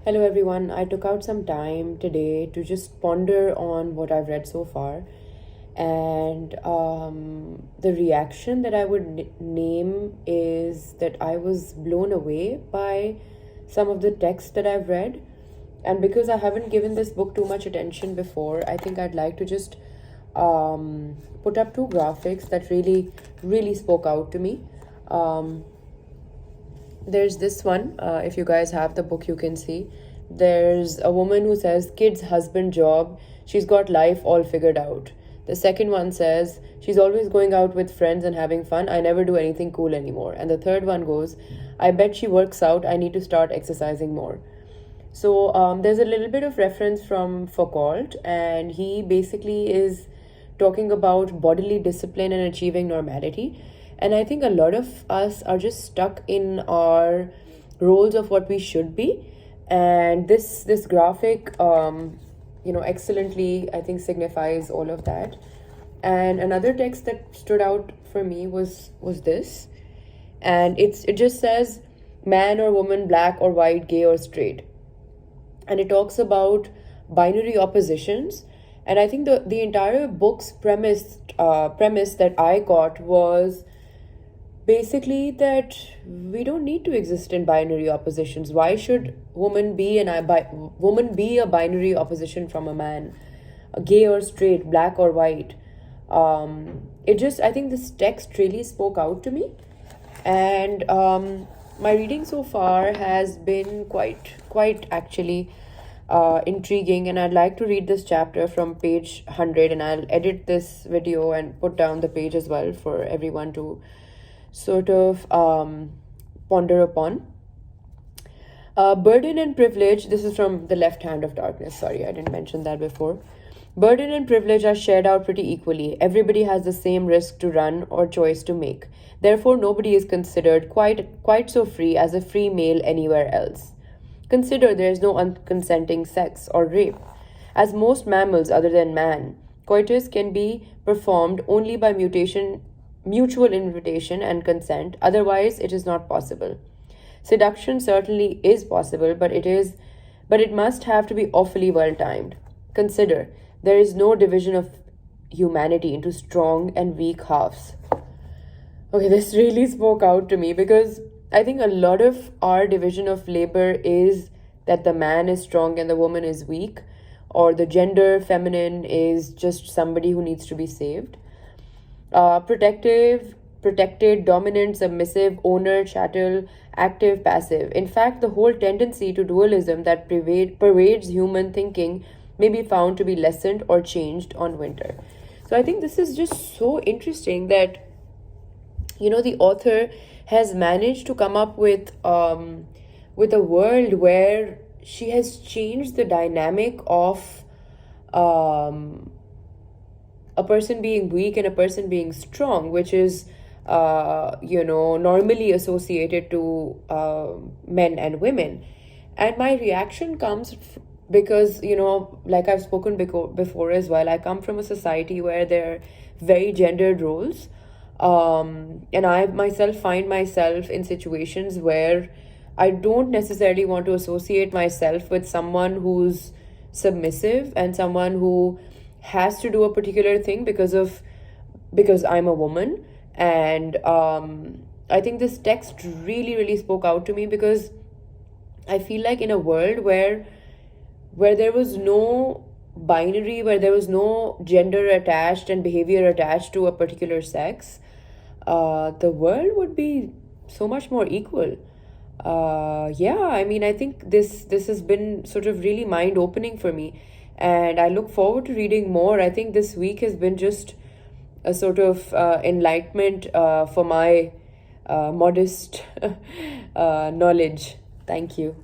Hello, everyone. I took out some time today to just ponder on what I've read so far. And the reaction that I would name is that I was blown away by some of the text that I've read. And because I haven't given this book too much attention before, I think I'd like to just put up two graphics that really spoke out to me. Um, there's this one. If you guys have the book, you can see. There's a woman who says, kids, husband, job. She's got life all figured out. The second one says, she's always going out with friends and having fun. I never do anything cool anymore. And the third one goes, I bet she works out. I need to start exercising more. So there's a little bit of reference from Foucault, and he basically is talking about bodily discipline and achieving normality. And I think a lot of us are just stuck in our roles of what we should be. And this graphic, excellently, I think, signifies all of that. And another text that stood out for me was this, and it just says, man or woman, black or white, gay or straight, and it talks about binary oppositions. And I think the entire book's premise that I got was basically that we don't need to exist in binary oppositions. Why should woman be a binary opposition from a man, a gay or straight, black or white? It just, I think this text really spoke out to me. And my reading so far has been quite actually intriguing, and I'd like to read this chapter from page 100, and I'll edit this video and put down the page as well for everyone to sort of ponder upon. Burden and privilege, this is from The Left Hand of Darkness. Sorry, I didn't mention that before. Burden and privilege are shared out pretty equally. Everybody has the same risk to run or choice to make. Therefore, nobody is considered quite so free as a free male anywhere else. Consider there is no unconsenting sex or rape. As most mammals other than man, coitus can be performed only by mutual invitation and consent, otherwise it is not possible. Seduction certainly is possible, but it must have to be awfully well timed. Consider, there is no division of humanity into strong and weak halves. Okay, this really spoke out to me because I think a lot of our division of labor is that the man is strong and the woman is weak, or the gender feminine is just somebody who needs to be saved. Protected, dominant, submissive, owner, chattel, active, passive. In fact, the whole tendency to dualism that pervades human thinking may be found to be lessened or changed on winter. So I think this is just so interesting that, the author has managed to come up with a world where she has changed the dynamic of a person being weak and a person being strong, which is normally associated to men and women. And my reaction comes because, like I've spoken before as well, I come from a society where there are very gendered roles. And I myself find myself in situations where I don't necessarily want to associate myself with someone who's submissive and someone who has to do a particular thing because I'm a woman. And I think this text really spoke out to me because I feel like in a world where there was no binary, where there was no gender attached and behavior attached to a particular sex, the world would be so much more equal. I mean, I think this has been sort of really mind opening for me, and I look forward to reading more. I think this week has been just a sort of enlightenment for my modest knowledge. Thank you.